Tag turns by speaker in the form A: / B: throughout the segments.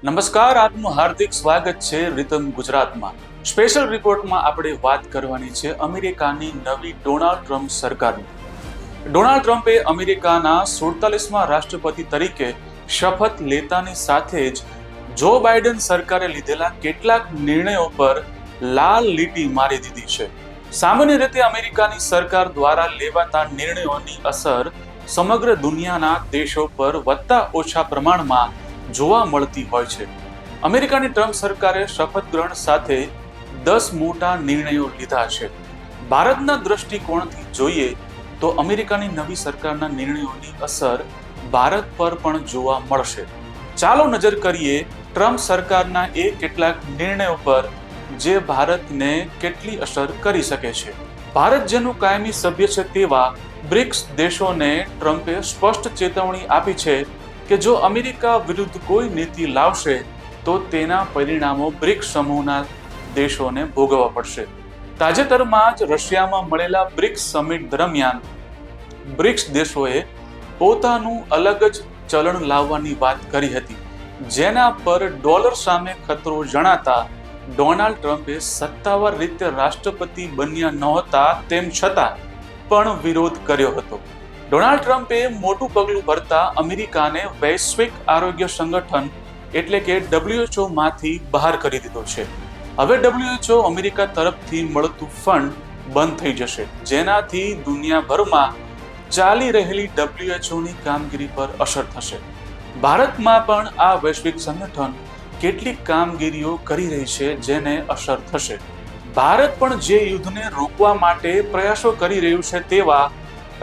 A: નમસ્કાર, આપનું હાર્દિક સ્વાગત છે રીતમ ગુજરાતમાં. સ્પેશિયલ રિપોર્ટમાં આપણે વાત કરવાની છે અમેરિકાની નવી ડોનાલ્ડ ટ્રમ્પ સરકારની. ડોનાલ્ડ ટ્રમ્પે અમેરિકાના 47મા રાષ્ટ્રપતિ તરીકે શપથ લેતાની સાથે જ જો બાઇડન સરકારે લીધેલા કેટલાક નિર્ણયો પર લાલ લીટી મારી દીધી છે. સામાન્ય રીતે અમેરિકાની સરકાર દ્વારા લેવાતા નિર્ણયોની અસર સમગ્ર દુનિયાના દેશો પર વધતા ઓછા પ્રમાણમાં જોવા મળતી હોય છે. અમેરિકાની ટ્રમ્પ સરકારે શપથ ગ્રહણ સાથે 10 મોટા નિર્ણયો લીધા છે. ભારતના દ્રષ્ટિકોણથી જોઈએ તો અમેરિકાની નવી સરકારના નિર્ણયોની અસર ભારત પર પણ જોવા મળશે. ચાલો નજર કરીએ ટ્રમ્પ સરકારના એ કેટલાક નિર્ણયો પર જે ભારતને કેટલી અસર કરી શકે છે. ભારત જેનું કાયમી સભ્ય છે તેવા બ્રિક્સ દેશોને ટ્રમ્પે સ્પષ્ટ ચેતવણી આપી છે કે જો અમેરિકા વિરુદ્ધ કોઈ નીતિ લાવશે તો તેના પરિણામો બ્રિક્સ સમૂહના દેશોને ભોગવવા પડશે. તાજેતરમાં જ રશિયામાં મળેલા બ્રિક્સ સમિટ દરમિયાન બ્રિક્સ દેશોએ પોતાનું અલગ જ ચલણ લાવવાની વાત કરી હતી, જેના પર ડોલર સામે ખતરો જણાતા ડોનાલ્ડ ટ્રમ્પે સત્તાવાર રીતે રાષ્ટ્રપતિ બન્યા નહોતા તેમ છતાં પણ વિરોધ કર્યો હતો. ડોનાલ્ડ ટ્રમ્પે મોટું પગલું ભરતા અમેરિકાને વૈશ્વિક આરોગ્ય સંગઠન એટલે કે WHO માંથી બહાર કરી દીધો છે. હવે WHO અમેરિકા તરફથી મળતું ફંડ બંધ થઈ જશે, જેનાથી દુનિયાભરમાં ચાલી રહેલી WHO ની કામગીરી પર અસર થશે. ભારતમાં પણ આ વૈશ્વિક સંગઠન કેટલીક કામગીરીઓ કરી રહી છે જેને અસર થશે. ભારત પણ જે યુદ્ધને રોકવા માટે પ્રયાસો કરી રહ્યું છે તેવા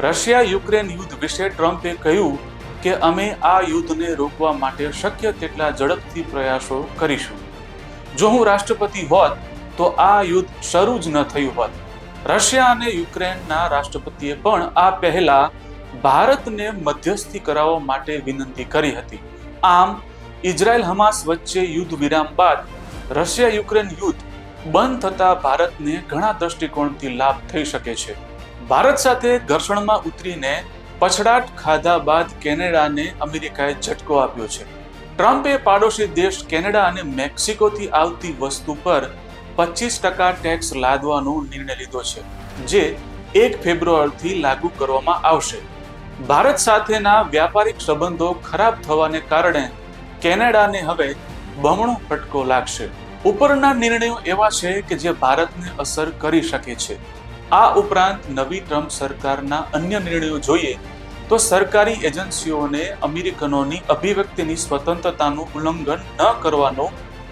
A: રશિયા યુક્રેન યુદ્ધ વિશે ટ્રમ્પે કહ્યું કે અમે આ યુદ્ધને રોકવા માટે શક્ય તેટલા ઝડપથી પ્રયાસો કરીશું. જો હું રાષ્ટ્રપતિ હોત તો આ યુદ્ધ શરૂ જ ન થયું હોત. રશિયા અને યુક્રેનના રાષ્ટ્રપતિએ પણ આ પહેલા ભારતને મધ્યસ્થી કરાવવા માટે વિનંતી કરી હતી. આમ ઇઝરાયલ હમાસ વચ્ચે યુદ્ધ વિરામ બાદ રશિયા યુક્રેન યુદ્ધ બંધ થતા ભારતને ઘણા દ્રષ્ટિકોણથી લાભ થઈ શકે છે. ભારત સાથે ઘર્ષણમાં ઉતરીને પછડાટ ખાધા બાદ કેનેડાને અમેરિકાએ ઝટકો આપ્યો છે. ટ્રમ્પે પાડોશી દેશ કેનેડા અને મેક્સિકોથી આવતી વસ્તુ પર 25% ટેક્સ લાદવાનો નિર્ણય લીધો છે, જે 1 ફેબ્રુઆરીથી લાગુ કરવામાં આવશે. ભારત સાથેના વ્યાપારિક સંબંધો ખરાબ થવાને કારણે કેનેડાને હવે બમણો ફટકો લાગશે. ઉપરના નિર્ણયો એવા છે કે જે ભારતને અસર કરી શકે છે. આ ઉપરાંત નવી ટ્રમ્પ સરકારના અન્ય નિર્ણયો જોઈએ તો સરકારી એજન્સીઓને અમેરિકનોની અભિવ્યક્તિની સ્વતંત્રતાનું ઉલ્લંઘન ન કરવાનો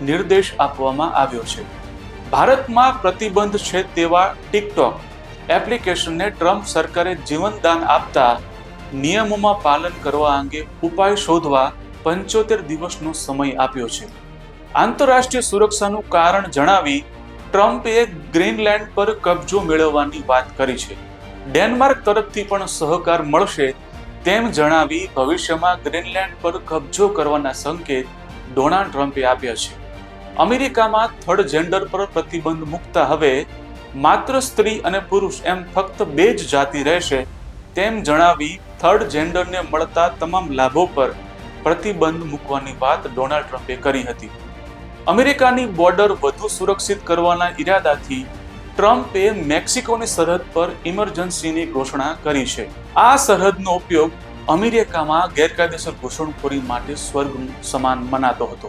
A: નિર્દેશ આપવામાં આવ્યો છે. ભારતમાં પ્રતિબંધ છે તેવા ટિકટોક એપ્લિકેશનને ટ્રમ્પ સરકારે જીવનદાન આપતા નિયમોમાં પાલન કરવા અંગે ઉપાય શોધવા 75 દિવસનો સમય આપ્યો છે. આંતરરાષ્ટ્રીય સુરક્ષાનું કારણ જણાવી ટ્રમ્પે ગ્રીનલેન્ડ પર કબજો મેળવવાની વાત કરી છે. ડેનમાર્ક તરફથી પણ સહકાર મળશે તેમ જણાવી ભવિષ્યમાં ગ્રીનલેન્ડ પર કબજો કરવાના સંકેત ડોનાલ્ડ ટ્રમ્પે આપ્યા છે. અમેરિકામાં થર્ડ જેન્ડર પર પ્રતિબંધ મૂકતા હવે માત્ર સ્ત્રી અને પુરુષ એમ ફક્ત 2 જ જાતિ રહેશે તેમ જણાવી થર્ડ જેન્ડરને મળતા તમામ લાભો પર પ્રતિબંધ મૂકવાની વાત ડોનાલ્ડ ટ્રમ્પે કરી હતી. અમેરિકાની બોર્ડર વધુ સુરક્ષિત કરવાના ઈરાદાથી ટ્રમ્પે મેક્સિકોની સરહદ પર ઇમરજન્સીની ઘોષણા કરી છે. આ સરહદનો ઉપયોગ અમેરિકામાં ગેરકાયદેસર ઘૂસણખોરી માટે સ્વર્ગ સમાન મનાતો હતો.